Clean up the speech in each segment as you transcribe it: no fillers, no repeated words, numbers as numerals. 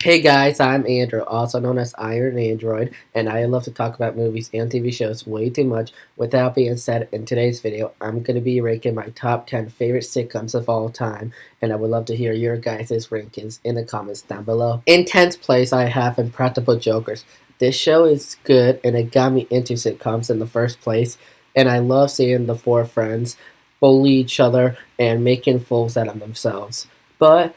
Hey guys, I'm Andrew, also known as Iron Android, and I love to talk about movies and TV shows way too much. With that being said, in today's video, I'm going to be ranking my top 10 favorite sitcoms of all time, and I would love to hear your guys' rankings in the comments down below. In 10th place, I have Impractical Jokers. This show is good, and it got me into sitcoms in the first place, and I love seeing the four friends bully each other and making fools out of themselves. But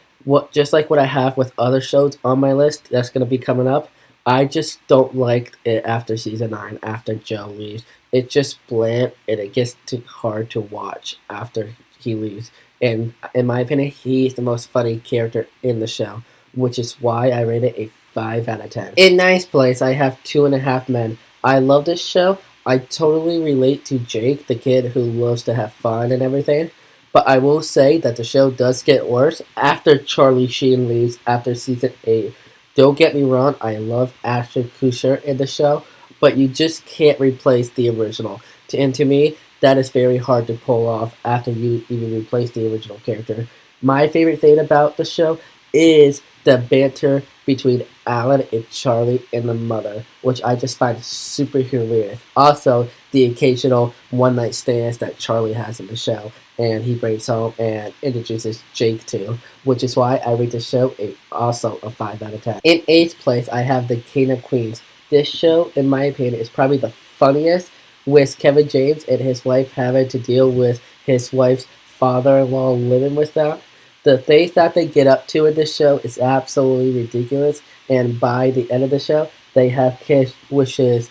just like what I have with other shows on my list that's gonna be coming up, I just don't like it after season 9, after Joe leaves. It's just bland and it gets too hard to watch after he leaves. And in my opinion, he's the most funny character in the show, which is why I rate it a 5 out of 10. In ninth place, I have Two and a Half Men. I love this show. I totally relate to Jake, the kid who loves to have fun and everything. But I will say that the show does get worse after Charlie Sheen leaves after season 8. Don't get me wrong, I love Ashton Kutcher in the show, but you just can't replace the original. And to me, that is very hard to pull off after you even replace the original character. My favorite thing about the show is the banter between Alan and Charlie and the mother, which I just find super hilarious. Also, the occasional one night stands that Charlie has in the show, and he brings home and introduces Jake to, which is why I rate the show also a 5 out of 10. In 8th place, I have The King of Queens. This show, in my opinion, is probably the funniest, with Kevin James and his wife having to deal with his wife's father-in-law living with them. The things that they get up to in this show is absolutely ridiculous, and by the end of the show, they have kids, which is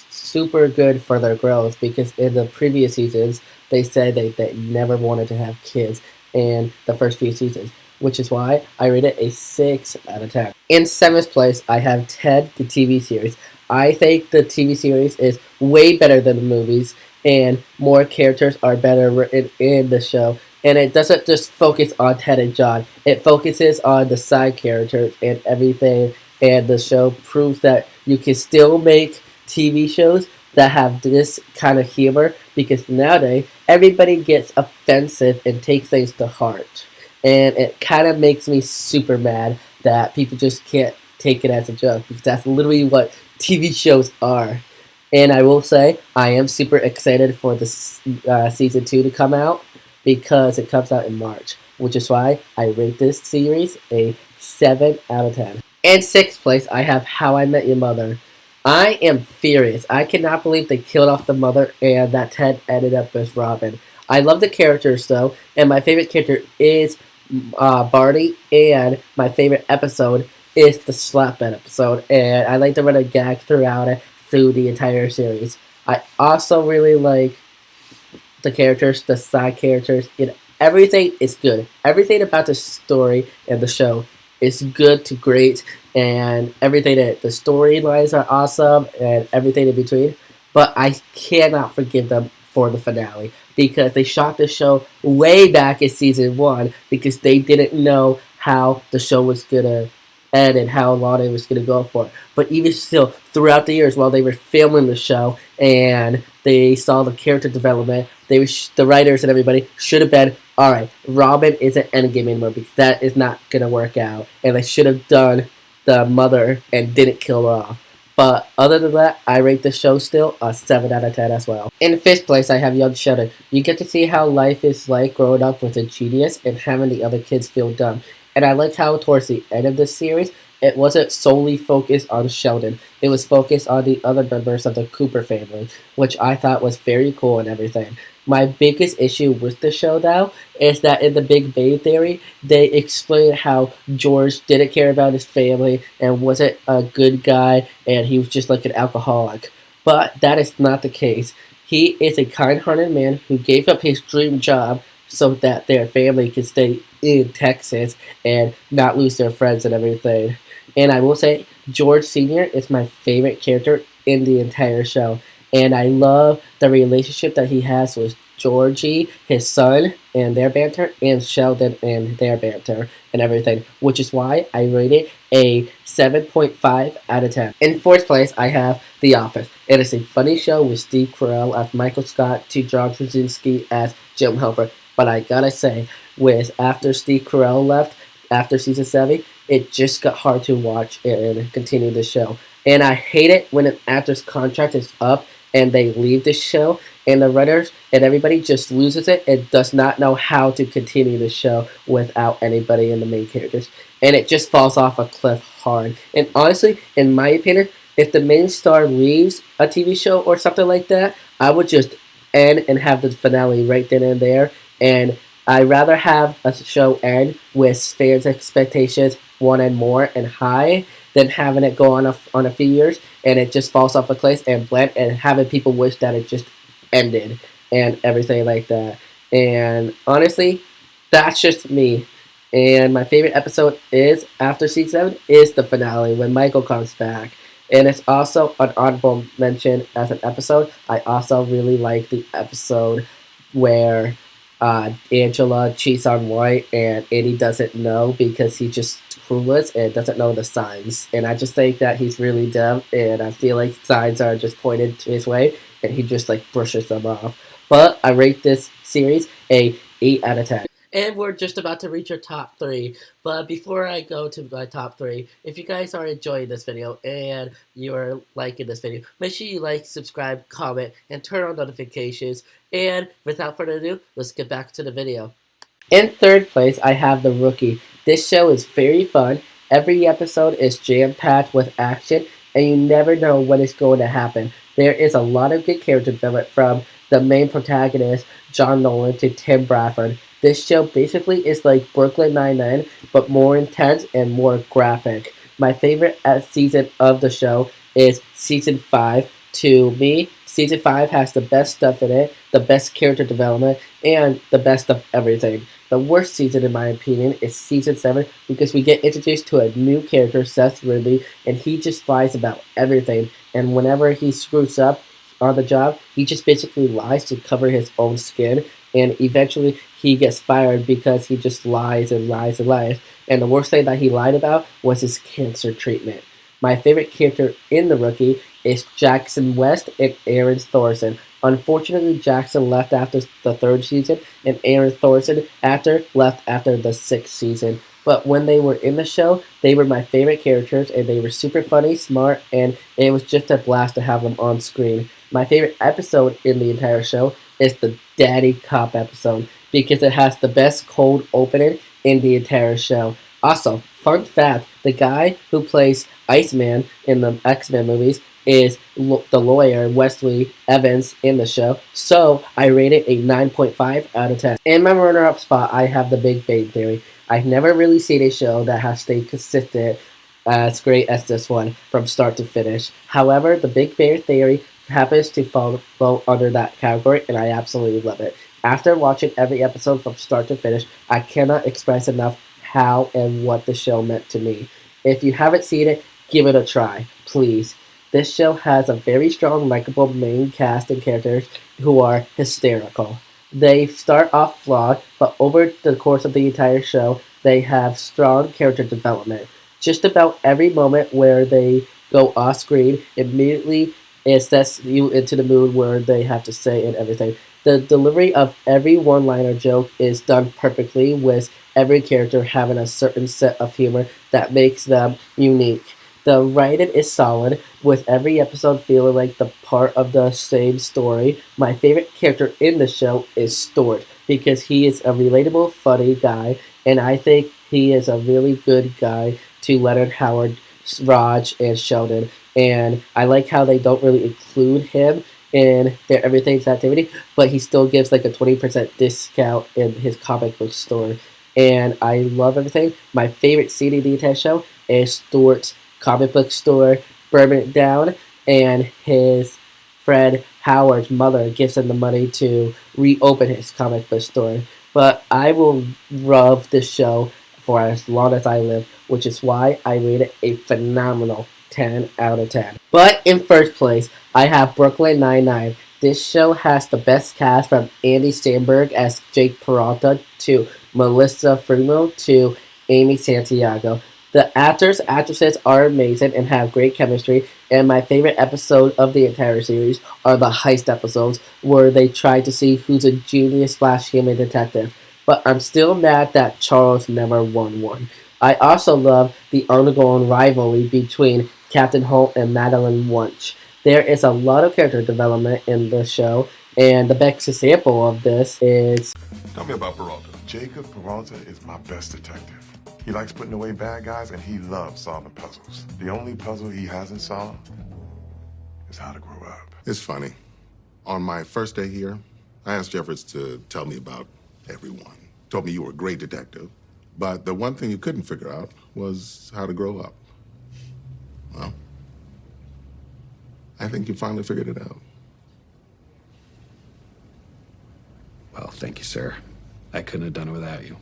super good for their growth, because in the previous seasons, they said they never wanted to have kids in the first few seasons, which is why I rate it a 6 out of 10. In 7th place, I have Ted, the TV series. I think the TV series is way better than the movies, and more characters are better written in the show. And it doesn't just focus on Ted and John. It focuses on the side characters and everything. And the show proves that you can still make TV shows that have this kind of humor, because nowadays everybody gets offensive and takes things to heart. And it kind of makes me super mad that people just can't take it as a joke, because that's literally what TV shows are. And I will say, I am super excited for this season 2 to come out, because it comes out in March, which is why I rate this series a 7 out of 10. In 6th place, I have How I Met Your Mother. I am furious. I cannot believe they killed off the mother and that Ted ended up as Robin. I love the characters though, and my favorite character is Barney, and my favorite episode is the slapbed episode, and I like to run a gag throughout it through the entire series. I also really like the characters, the side characters, everything is good. Everything about the story and the show is good to great, and everything in it. The storylines are awesome, and everything in between. But I cannot forgive them for the finale, because they shot the show way back in season 1, because they didn't know how the show was gonna end and how long it was gonna go for. But even still, throughout the years while they were filming the show and they saw the character development, the writers and everybody should have been, alright, Robin isn't Endgame anymore, because that is not gonna work out, and they should have done the mother and didn't kill her off. But other than that, I rate the show still a 7 out of 10 as well. In 5th place, I have Young Sheldon. You get to see how life is like growing up with a genius and having the other kids feel dumb. And I like how towards the end of this series, it wasn't solely focused on Sheldon. It was focused on the other members of the Cooper family, which I thought was very cool and everything. My biggest issue with the show now is that in the Big Bang Theory, they explain how George didn't care about his family and wasn't a good guy, and he was just like an alcoholic. But that is not the case. He is a kind-hearted man who gave up his dream job so that their family could stay in Texas and not lose their friends and everything. And I will say, George Sr. is my favorite character in the entire show. And I love the relationship that he has with Georgie, his son, and their banter, and Sheldon and their banter and everything, which is why I rate it a 7.5 out of 10. In 4th place, I have The Office. It is a funny show with Steve Carell as Michael Scott to John Krasinski as Jim Halpert. But I gotta say, after Steve Carell left, after season 7, it just got hard to watch and continue the show. And I hate it when an actor's contract is up and they leave the show, and the writers and everybody just loses it and does not know how to continue the show without anybody in the main characters. And it just falls off a cliff hard. And honestly, in my opinion, if the main star leaves a TV show or something like that, I would just end and have the finale right then and there. And I'd rather have a show end with fans' expectations one and more and high than having it go on a few years and it just falls off a cliff and bland and having people wish that it just ended and everything like that. And honestly, that's just me. And my favorite episode is after season 7 is the finale when Michael comes back. And it's also an honorable mention as an episode. I also really like the episode where Angela cheats on White and Eddie doesn't know because he just clueless and doesn't know the signs. And I just think that he's really dumb and I feel like signs are just pointed to his way and he just like brushes them off. But I rate this series a 8 out of 10. And we're just about to reach our top 3. But before I go to my top 3, if you guys are enjoying this video and you're liking this video, make sure you like, subscribe, comment, and turn on notifications. And without further ado, let's get back to the video. In third place, I have The Rookie. This show is very fun. Every episode is jam-packed with action, and you never know what is going to happen. There is a lot of good character development from the main protagonist, John Nolan, to Tim Bradford. This show basically is like Brooklyn Nine-Nine, but more intense and more graphic. My favorite season of the show is season 5. To me, season 5 has the best stuff in it, the best character development, and the best of everything. The worst season, in my opinion, is season 7 because we get introduced to a new character, Seth Ridley, and he just lies about everything. And whenever he screws up on the job, he just basically lies to cover his own skin. And eventually, he gets fired because he just lies and lies and lies. And the worst thing that he lied about was his cancer treatment. My favorite character in The Rookie is Jackson West and Aaron Thorson. Unfortunately, Jackson left after the 3rd season, and Aaron Thorson left after the 6th season. But when they were in the show, they were my favorite characters, and they were super funny, smart, and it was just a blast to have them on screen. My favorite episode in the entire show is the Daddy Cop episode, because it has the best cold opening in the entire show. Also, fun fact, the guy who plays Iceman in the X-Men movies is the lawyer Wesley Evans in the show, so I rate it a 9.5 out of 10. In my runner-up spot, I have The Big Bang Theory. I've never really seen a show that has stayed consistent as great as this one from start to finish. However, The Big Bang Theory happens to fall under that category, and I absolutely love it. After watching every episode from start to finish, I cannot express enough how and what the show meant to me. If you haven't seen it, give it a try, please. This show has a very strong, likable main cast and characters who are hysterical. They start off flawed, but over the course of the entire show, they have strong character development. Just about every moment where they go off screen, immediately it sets you into the mood where they have to say and everything. The delivery of every one-liner joke is done perfectly, with every character having a certain set of humor that makes them unique. The writing is solid, with every episode feeling like the part of the same story. My favorite character in the show is Stuart, because he is a relatable, funny guy, and I think he is a really good guy to Leonard, Howard, Raj, and Sheldon. And I like how they don't really include him in their everything's activity, but he still gives like a 20% discount in his comic book store. And I love everything. My favorite scene in the entire show is Stuart's comic book store burning it down, and his friend Howard's mother gives him the money to reopen his comic book store. But I will love this show for as long as I live, which is why I rate it a phenomenal 10 out of 10. But in first place, I have Brooklyn Nine-Nine. This show has the best cast, from Andy Samberg as Jake Peralta to Melissa Fremont to Amy Santiago. The actresses are amazing and have great chemistry, and my favorite episode of the entire series are the heist episodes where they try to see who's a genius / human detective. But I'm still mad that Charles never won one. I also love the ongoing rivalry between Captain Holt and Madeline Wunsch. There is a lot of character development in the show, and the best example of this is Tell me about Peralta. Jacob Peralta is my best detective. He likes putting away bad guys and he loves solving puzzles. The only puzzle he hasn't solved is how to grow up. It's funny. On my first day here, I asked Jeffords to tell me about everyone. Told me you were a great detective, but the one thing you couldn't figure out was how to grow up. Well, I think you finally figured it out. Well, thank you, sir. I couldn't have done it without you.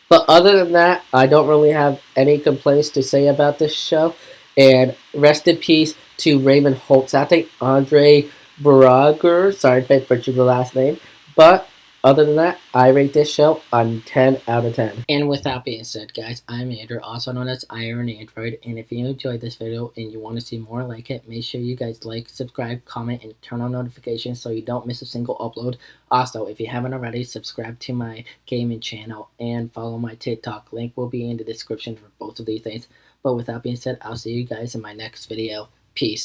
But other than that, I don't really have any complaints to say about this show. And rest in peace to Raymond Holtz. I think Andre Braugher. Sorry if I butchered the last name. But other than that, I rate this show on 10 out of 10. And with that being said, guys, I'm Andrew, also known as Iron Android. And if you enjoyed this video and you want to see more like it, make sure you guys like, subscribe, comment, and turn on notifications so you don't miss a single upload. Also, if you haven't already, subscribe to my gaming channel and follow my TikTok. Link will be in the description for both of these things. But with that being said, I'll see you guys in my next video. Peace.